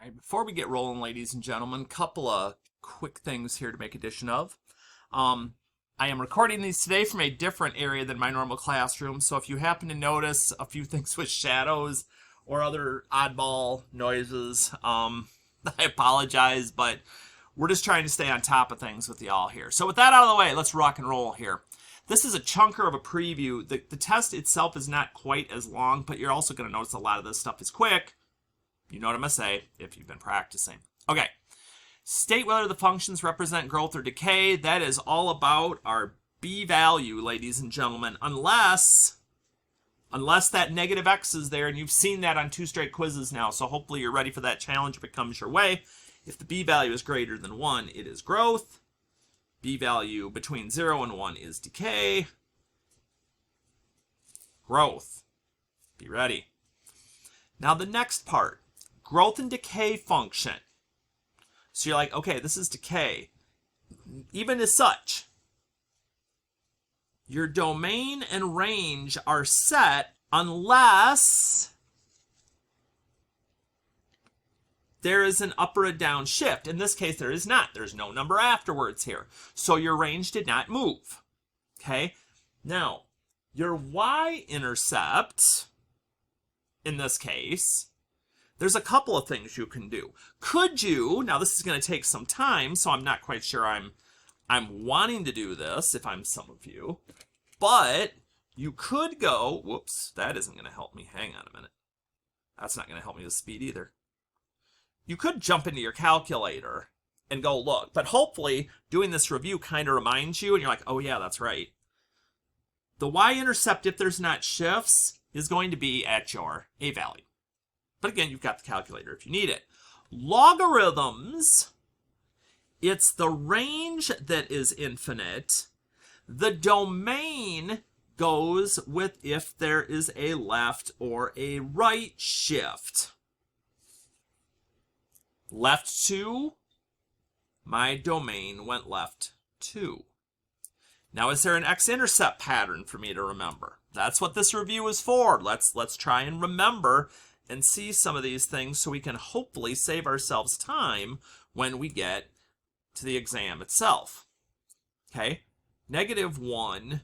right, before we get rolling, ladies and gentlemen, couple of quick things here to make addition of. I am recording these today from a different area than my normal classroom, so if you happen to notice a few things with shadows or other oddball noises, I apologize, but we're just trying to stay on top of things with y'all here. So with that out of the way, let's rock and roll here. This is a chunker of a preview. The test itself is not quite as long, but you're also going to notice a lot of this stuff is quick. You know what I'm going to say if you've been practicing. Okay. State whether the functions represent growth or decay. That is all about our B value, ladies and gentlemen, unless that negative x is there, and you've seen that on 2 straight quizzes now, so hopefully you're ready for that challenge if it comes your way. If the B value is greater than 1, it is growth. B value between 0 and 1 is decay. Growth. Be ready. Now the next part, growth and decay function. So you're like, okay, this is decay. Even as such, your domain and range are set unless there is an up or a down shift. In this case, there is not. There's no number afterwards here. So your range did not move. Okay? Now, your y-intercept, in this case, there's a couple of things you can do. Could you, now this is going to take some time, so I'm not quite sure I'm wanting to do this if I'm some of you, but you could go, whoops, that isn't going to help me. Hang on a minute. That's not going to help me with speed either. You could jump into your calculator and go look, but hopefully doing this review kind of reminds you, and you're like, oh yeah, that's right. The y-intercept, if there's not shifts, is going to be at your A value. But again, you've got the calculator if you need it. Logarithms, it's the range that is infinite. The domain goes with if there is a left or a right shift. Left 2, my domain went left 2. Now, is there an x-intercept pattern for me to remember? That's what this review is for. Let's try and remember and see some of these things so we can hopefully save ourselves time when we get to the exam itself. Okay, -1,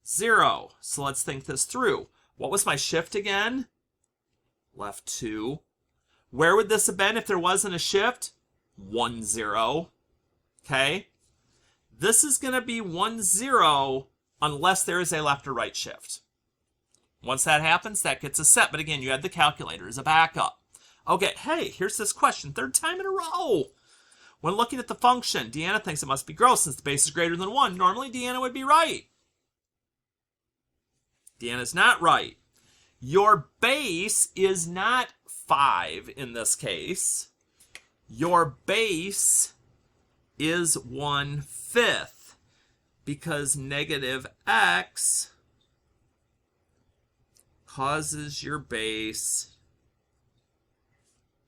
0. So let's think this through. What was my shift again? Left 2. Where would this have been if there wasn't a shift? 1, 0. Okay, this is going to be 1, 0 unless there is a left or right shift. Once that happens, that gets a set. But again, you have the calculator as a backup. Okay, hey, here's this question. 3rd time in a row. When looking at the function, Deanna thinks it must be growth since the base is greater than 1. Normally, Deanna would be right. Deanna's not right. Your base is not 5 in this case. Your base is 1/5 because negative x causes your base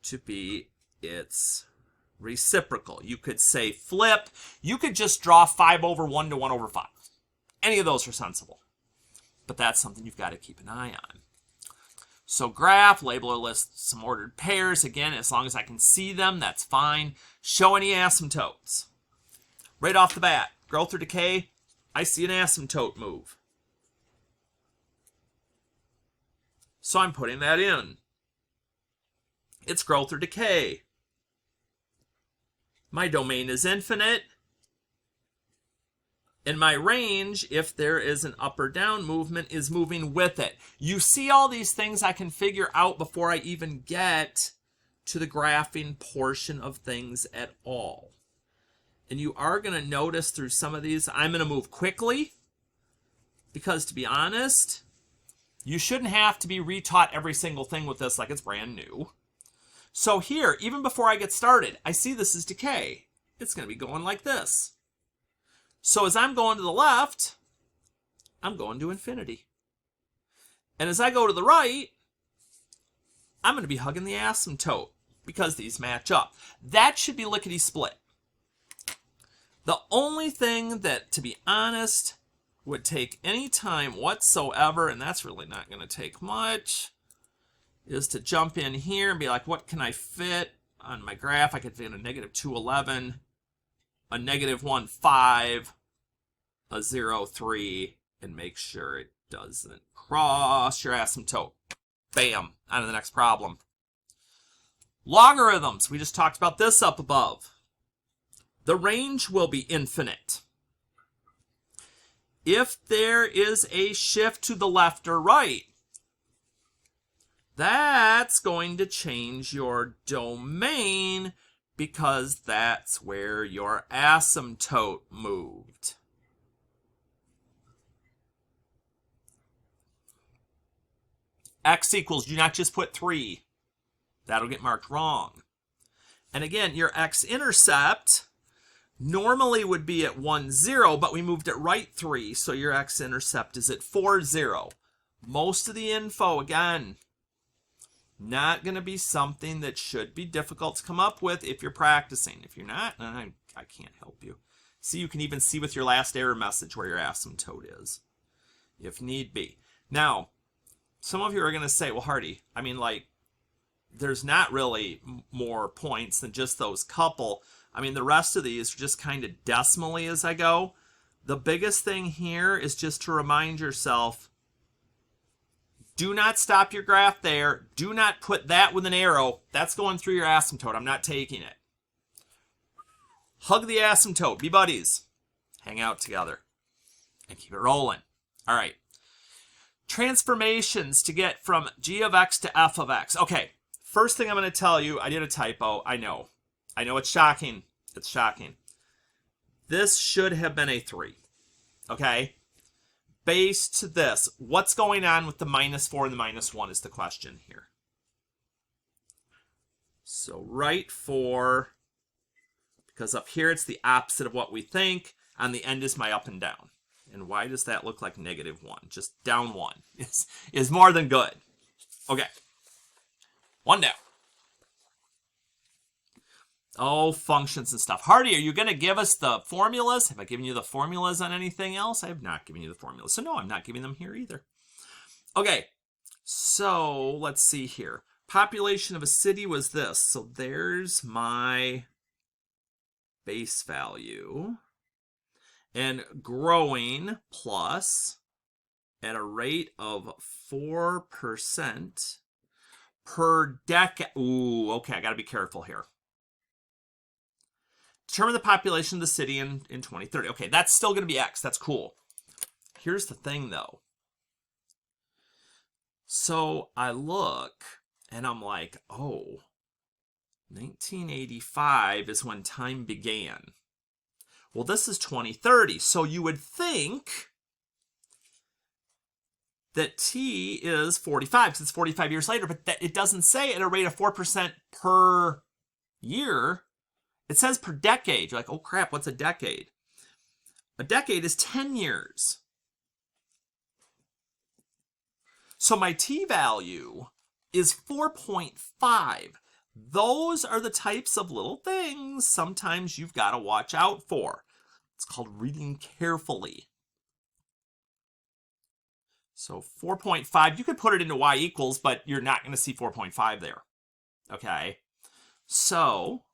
to be its reciprocal. You could say flip. You could just draw 5/1 to 1/5. Any of those are sensible. But that's something you've got to keep an eye on. So graph, label or list some ordered pairs. Again, as long as I can see them, that's fine. Show any asymptotes. Right off the bat, growth or decay, I see an asymptote move. So I'm putting that in. It's growth or decay. My domain is infinite. And my range, if there is an up or down movement, is moving with it. You see all these things I can figure out before I even get to the graphing portion of things at all. And you are going to notice through some of these, I'm going to move quickly. Because to be honest, you shouldn't have to be retaught every single thing with this like it's brand new. So here, even before I get started, I see this is decay. It's going to be going like this. So as I'm going to the left, I'm going to infinity. And as I go to the right, I'm going to be hugging the asymptote because these match up. That should be lickety-split. The only thing that, to be honest, would take any time whatsoever, and that's really not going to take much, is to jump in here and be like, what can I fit on my graph, I could fit a negative 211, a negative 1, 5, a 0, 3, and make sure it doesn't cross your asymptote. Bam, on to the next problem. Logarithms, we just talked about this up above. The range will be infinite. If there is a shift to the left or right, that's going to change your domain because that's where your asymptote moved. X equals, do not just put 3. That'll get marked wrong. And again, your x-intercept normally would be at 1, 0, but we moved it right 3, so your x-intercept is at 4, 0. Most of the info, again, not going to be something that should be difficult to come up with if you're practicing. If you're not, I can't help you. See, you can even see with your last error message where your asymptote is, if need be. Now, some of you are going to say, well, Hardy, I mean, like, there's not really more points than just those couple. I mean, the rest of these are just kind of decimally as I go. The biggest thing here is just to remind yourself, do not stop your graph there. Do not put that with an arrow. That's going through your asymptote. I'm not taking it. Hug the asymptote. Be buddies. Hang out together. And keep it rolling. All right. Transformations to get from g of x to f of x. Okay. First thing I'm going to tell you, I did a typo. I know it's shocking. It's shocking. This should have been a 3. Okay? Based to this, what's going on with the -4 and the -1 is the question here. So right 4, because up here it's the opposite of what we think. On the end is my up and down. And why does that look like -1? Just down 1 is more than good. Okay. 1 down. Oh, functions and stuff. Hardy, are you going to give us the formulas? Have I given you the formulas on anything else? I have not given you the formulas. So no, I'm not giving them here either. Okay, so let's see here. Population of a city was this. So there's my base value. And growing plus at a rate of 4% per decade. Ooh, okay, I got to be careful here. Determine the population of the city in 2030. Okay, that's still going to be X. That's cool. Here's the thing, though. So I look, and I'm like, oh, 1985 is when time began. Well, this is 2030, so you would think that T is 45, because it's 45 years later, but it doesn't say at a rate of 4% per year. It says per decade. You're like, oh crap, what's a decade? A decade is 10 years. So my T value is 4.5. Those are the types of little things sometimes you've got to watch out for. It's called reading carefully. So 4.5, you could put it into y equals, but you're not going to see 4.5 there. Okay, so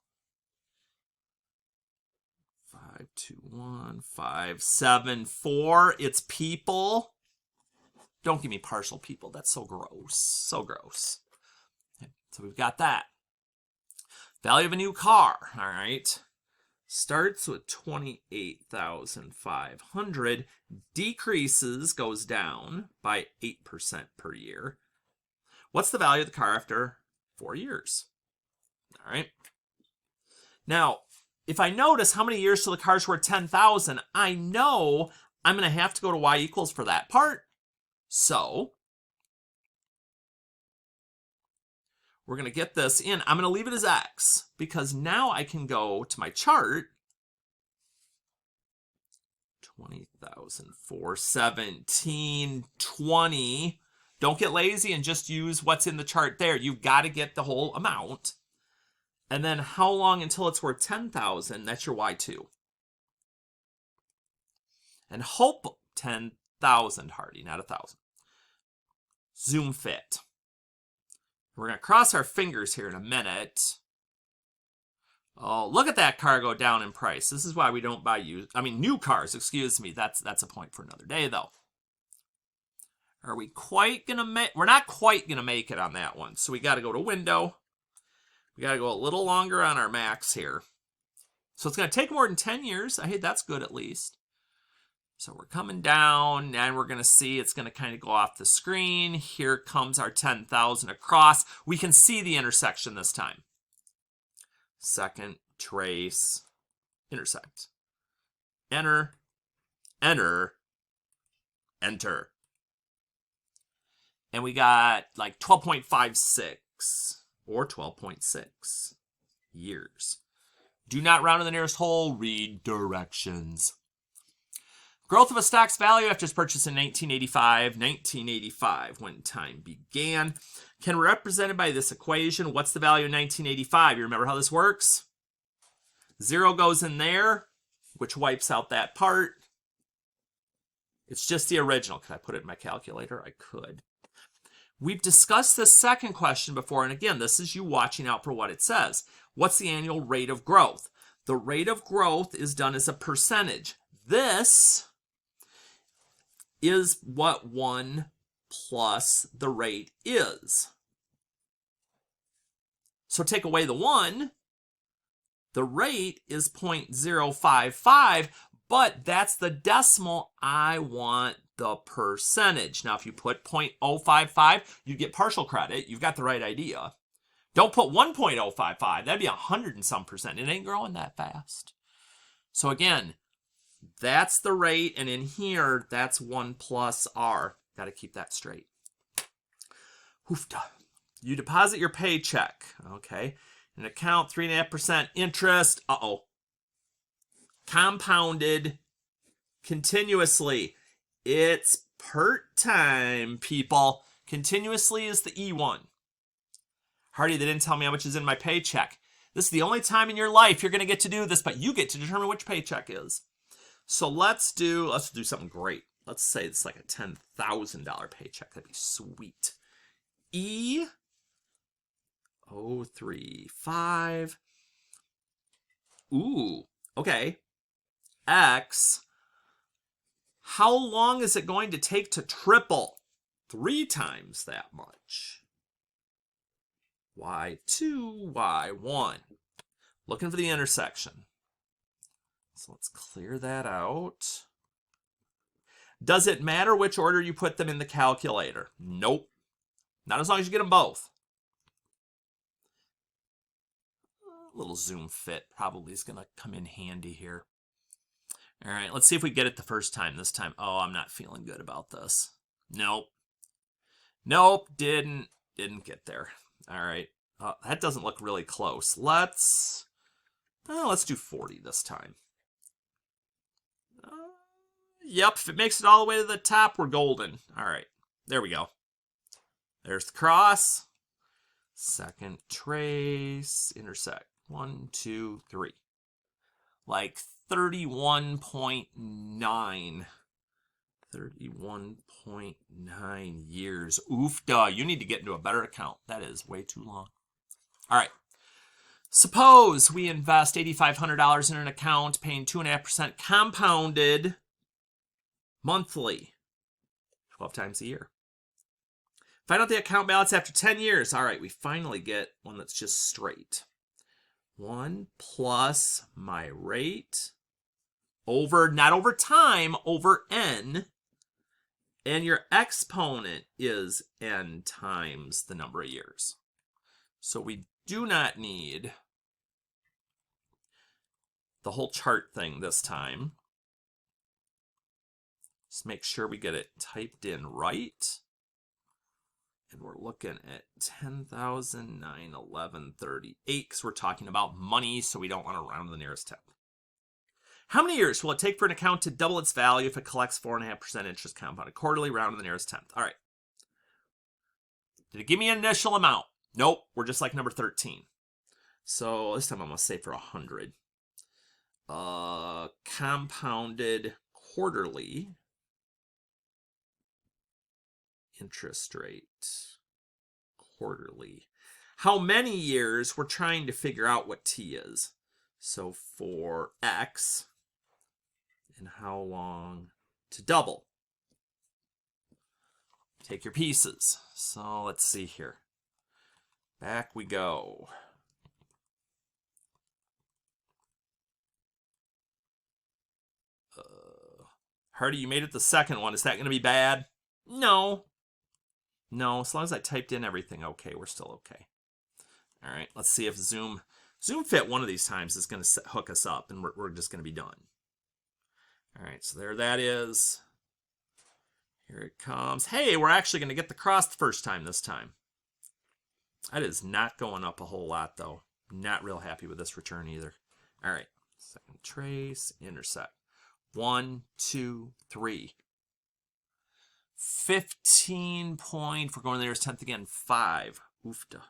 521,574. It's people. Don't give me partial people. That's so gross. So gross. Okay, so we've got that. Value of a new car. All right. Starts with 28,500. Decreases, goes down by 8% per year. What's the value of the car after 4 years? All right. Now, if I notice how many years till the car's worth 10,000, I know I'm going to have to go to y equals for that part. So we're going to get this in. I'm going to leave it as X because now I can go to my chart. 20,417, 20. Don't get lazy and just use what's in the chart there. You've got to get the whole amount. And then how long until it's worth 10,000? That's your Y2. And hope 10,000, Hardy, not 1,000. Zoom fit. We're going to cross our fingers here in a minute Oh, look at that car go down in price. This is why we don't buy new cars, excuse me. That's a point for another day, though. Are we quite going to make... We're not quite going to make it on that one. So we got to go to window. We got to go a little longer on our max here. So it's going to take more than 10 years. Hey, that's good at least. So we're coming down, and we're going to see it's going to kind of go off the screen. Here comes our 10,000 across. We can see the intersection this time. Second, trace, intersect. Enter, enter, enter. And we got like 12.56 or 12.6 years. Do not round to the nearest whole. Read directions. Growth of a stock's value after its purchase in 1985. 1985, when time began, can be represented by this equation. What's the value in 1985? You remember how this works? 0 goes in there, which wipes out that part. It's just the original. Could I put it in my calculator? I could. We've discussed this second question before, and again, this is you watching out for what it says. What's the annual rate of growth? The rate of growth is done as a percentage. This is what 1 plus the rate is. So take away the 1, the rate is 0.055, but that's the decimal. I want the percentage. Now, if you put 0.055, you get partial credit. You've got the right idea. Don't put 1.055. That'd be 100 and some percent. It ain't growing that fast. So again, that's the rate, and in here, that's 1 plus R. Got to keep that straight. Oofta. You deposit your paycheck, okay? An account, 3.5% interest. Uh-oh. Compounded continuously. It's PERT time, people. Continuously is the E1. Hardy, they didn't tell me how much is in my paycheck. This is the only time in your life you're going to get to do this, but you get to determine which paycheck is. So let's do something great. Let's say it's like a $10,000 paycheck. That'd be sweet. E035. Ooh, okay. X. How long is it going to take to triple? 3 times that much. Y2, Y1. Looking for the intersection. So let's clear that out. Does it matter which order you put them in the calculator? Nope. Not as long as you get them both. A little zoom fit probably is going to come in handy here. All right, let's see if we get it the first time this time. Oh, I'm not feeling good about this. Nope. Nope, didn't get there. All right. That doesn't look really close. Let's do 40 this time. Yep, if it makes it all the way to the top, we're golden. All right, there we go. There's the cross. Second trace, intersect. 1, 2, 3. Like 31.9. 31.9 years. Oofda, you need to get into a better account. That is way too long. All right. Suppose we invest $8,500 in an account, paying 2.5% compounded monthly, 12 times a year. Find out the account balance after 10 years. All right, we finally get one that's just straight. 1 plus my rate over, not over time, over n. And your exponent is n times the number of years. So we do not need the whole chart thing this time. Just make sure we get it typed in right. And we're looking at 10,911.38 because we're talking about money, so we don't want to round to the nearest tenth. How many years will it take for an account to double its value if it collects 4.5% interest compounded quarterly, round to the nearest tenth? All right. Did it give me an initial amount? Nope. We're just like number 13. So this time I'm going to say for 100. Compounded quarterly interest rate. Quarterly. How many years? We're trying to figure out what T is. So for x, and how long to double? Take your pieces. So let's see here. Back we go. Hardy, you made it the second one. Is that going to be bad? No. No, as long as I typed in everything okay, we're still okay. All right, let's see if Zoom Fit one of these times is going to hook us up, and we're just going to be done. All right, so there that is. Here it comes. Hey, we're actually going to get the cross the first time this time. That is not going up a whole lot, though. Not real happy with this return either. All right, second trace, intersect. 1, 2, 3. 15 point. If we're going there, it's 10th again. 5. Oofta.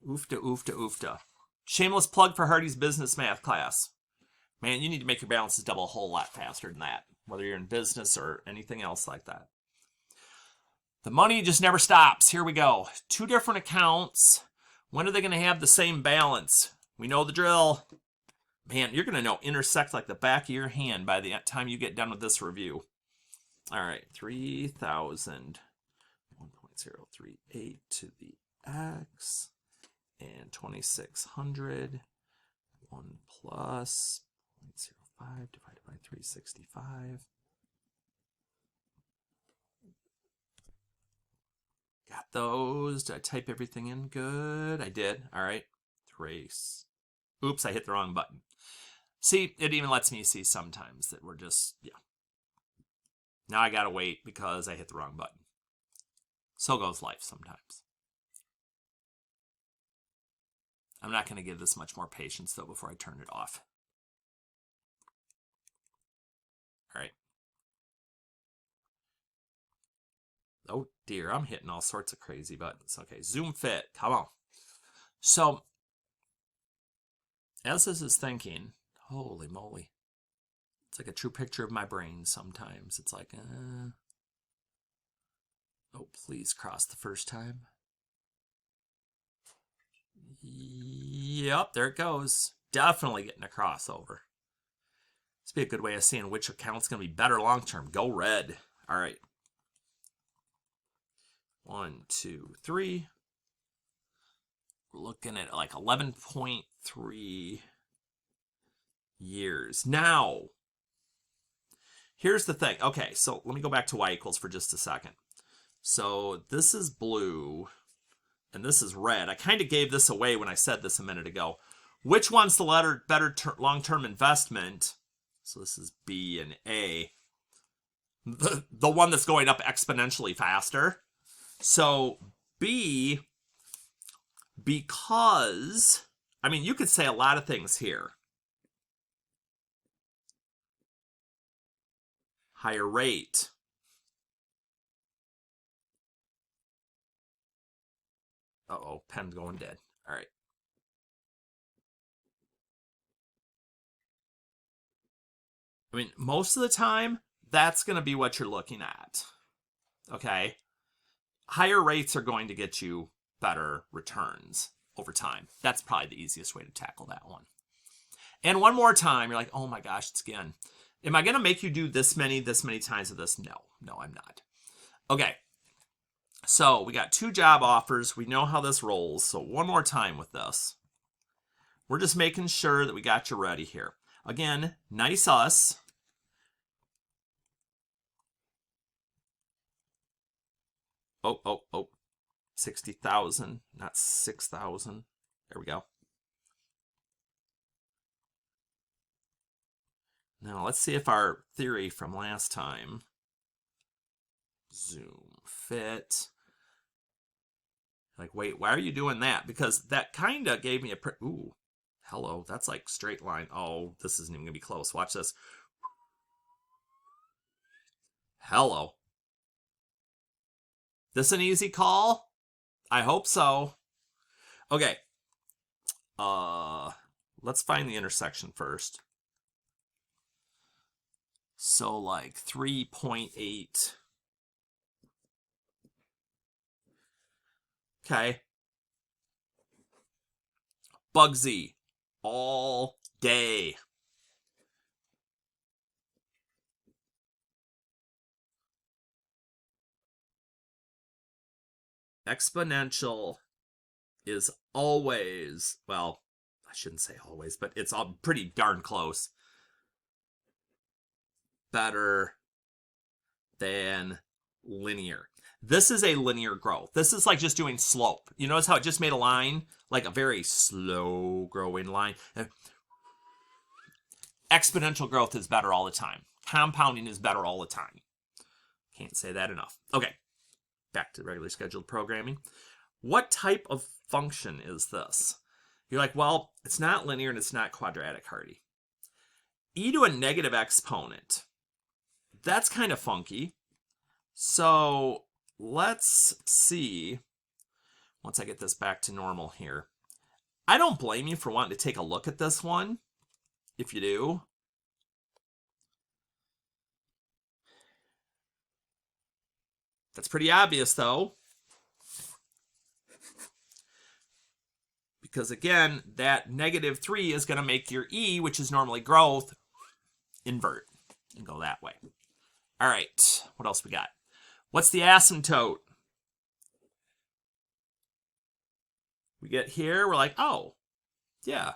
Oofta, oofta, oofta. Shameless plug for Hardy's business math class. Man, you need to make your balances double a whole lot faster than that, whether you're in business or anything else like that. The money just never stops. Here we go. 2 different accounts. When are they going to have the same balance? We know the drill. Man, you're going to know intersect like the back of your hand by the time you get done with this review. All right, 3,000, 1.038 to the x, and 2,600, 1 plus 0.05 divided by 365. Got those. Did I type everything in good? I did. All right, trace. Oops, I hit the wrong button. See, it even lets me see sometimes that we're just, yeah. Now I gotta wait because I hit the wrong button. So goes life sometimes. I'm not going to give this much more patience, though, before I turn it off. All right. Oh, dear. I'm hitting all sorts of crazy buttons. Okay, Zoom Fit. Come on. So, as this is thinking, holy moly. It's like a true picture of my brain sometimes. It's like, oh, please cross the first time. Yep, there it goes. Definitely getting a crossover. This would be a good way of seeing which account's going to be better long term. Go red. All right. 1, 2, 3. We're looking at like 11.3 years. Now, here's the thing. Okay, so let me go back to y equals for just a second. So this is blue. And this is red. I kind of gave this away when I said this a minute ago. Which one's the better long-term investment? So this is B and A. The one that's going up exponentially faster. So B, because, I mean, you could say a lot of things here. Higher rate. Uh-oh, pen's going dead. All right. I mean, most of the time, that's going to be what you're looking at. Okay? Higher rates are going to get you better returns over time. That's probably the easiest way to tackle that one. And one more time, you're like, oh my gosh, it's again. Am I going to make you do this many times of this? No, I'm not. Okay. So we got 2 job offers. We know how this rolls. So one more time with this. We're just making sure that we got you ready here. Again, nice us. Oh. 60,000, not 6,000. There we go. Now let's see if our theory from last time. Zoom Fit. Like, wait, why are you doing that? Because that kind of gave me a... Ooh, hello, that's like straight line. Oh, this isn't even going to be close. Watch this. Hello. This an easy call? I hope so. Okay. Let's find the intersection first. So like 3.8. Okay. Bugsy. all day. Exponential is always, well, I shouldn't say always, but it's all pretty darn close, better than linear. This is a linear growth. This is like just doing slope. You notice how it just made a line, like a very slow growing line. Exponential growth is better all the time. Compounding is better all the time. Can't say that enough. Okay, back to regularly scheduled programming. What type of function is this? You're like, well, it's not linear and it's not quadratic, Hardy. E to a negative exponent. That's kind of funky. So let's see, once I get this back to normal here. I don't blame you for wanting to take a look at this one, if you do. That's pretty obvious, though. Because, again, that -3 is going to make your E, which is normally growth, invert and go that way. All right, what else we got? What's the asymptote? We get here, we're like, oh, yeah.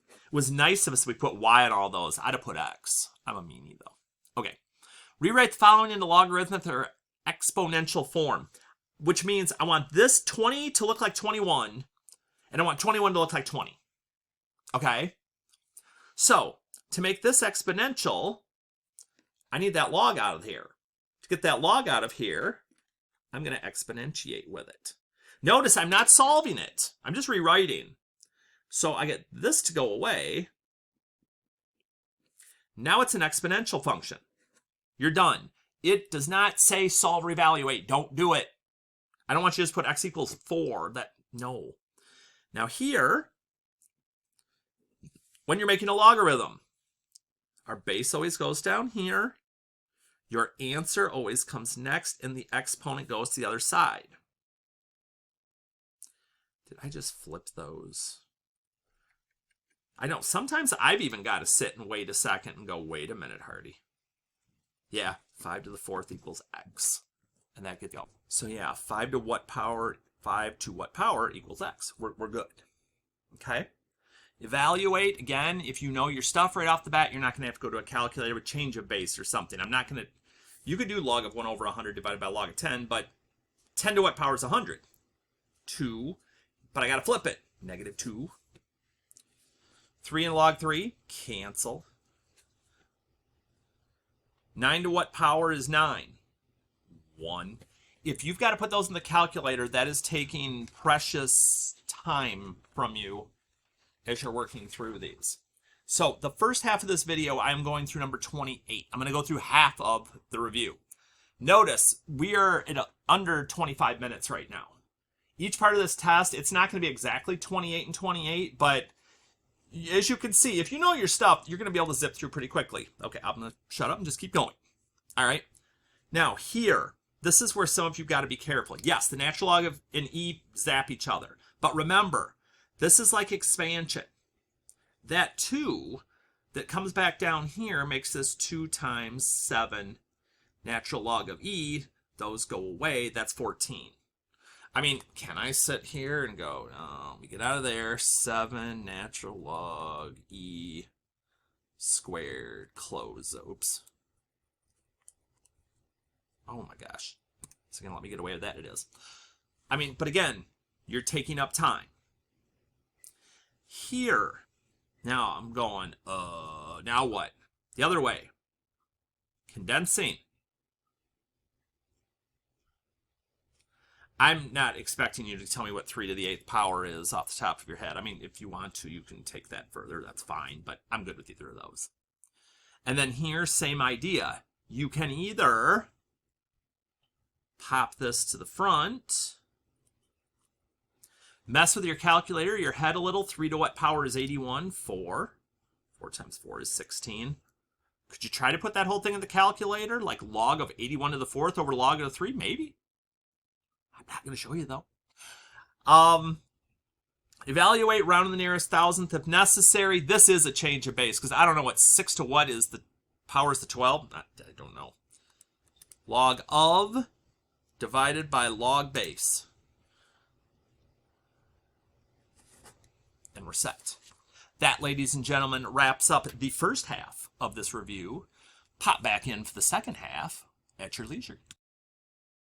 It was nice of us if we put Y on all those. I'd have put X. I'm a meanie, though. Okay. Rewrite the following into logarithmic or exponential form, which means I want this 20 to look like 21, and I want 21 to look like 20. Okay? So, to make this exponential, I need that log out of here. To get that log out of here, I'm going to exponentiate with it. Notice I'm not solving it. I'm just rewriting. So I get this to go away. Now it's an exponential function. You're done. It does not say solve or evaluate. Don't do it. I don't want you to just put x equals 4. No. Now here, when you're making a logarithm, our base always goes down here. Your answer always comes next, and the exponent goes to the other side. Did I just flip those? I know, sometimes I've even got to sit and wait a second and go, wait a minute, Hardy. Yeah, 5 to the 4th equals x. And that gets, so yeah, 5 to what power equals x. We're good. Okay? Evaluate, again, if you know your stuff right off the bat, you're not going to have to go to a calculator with change of base or something. I'm not going to, you could do log of 1 over 100 divided by log of 10, but 10 to what power is 100? 2, but I got to flip it. -2. 3 and log 3, cancel. 9 to what power is 9? 1. If you've got to put those in the calculator, that is taking precious time from you as you're working through these. So the first half of this video, I'm going through number 28. I'm going to go through half of the review. Notice we are at under 25 minutes right now. Each part of this test, it's not going to be exactly 28 and 28, but as you can see, if you know your stuff, you're going to be able to zip through pretty quickly. Okay, I'm going to shut up and just keep going. All right. Now here, this is where some of you got to be careful. Yes, the natural log of and E zap each other. But remember, this is like expansion. That 2 that comes back down here makes this 2 times 7 natural log of E. Those go away. That's 14. I mean, can I sit here and go, no, let me get out of there. 7 natural log E squared, close. Oops. Oh my gosh. It's going to let me get away with that. It is. I mean, but again, you're taking up time. Here, now I'm going, now what? The other way. Condensing. I'm not expecting you to tell me what 3 to the 8th power is off the top of your head. I mean, if you want to, you can take that further. That's fine, but I'm good with either of those. And then here, same idea. You can either pop this to the front, mess with your calculator, your head a little. 3 to what power is 81? 4. 4 times 4 is 16. Could you try to put that whole thing in the calculator? Like log of 81 to the 4th over log of the 3? Maybe. I'm not going to show you, though. Evaluate round to the nearest thousandth if necessary. This is a change of base, because I don't know what 6 to what is the powers to 12. I don't know. Log of divided by log base. And we're set. That, ladies and gentlemen, wraps up the first half of this review. Pop back in for the second half at your leisure.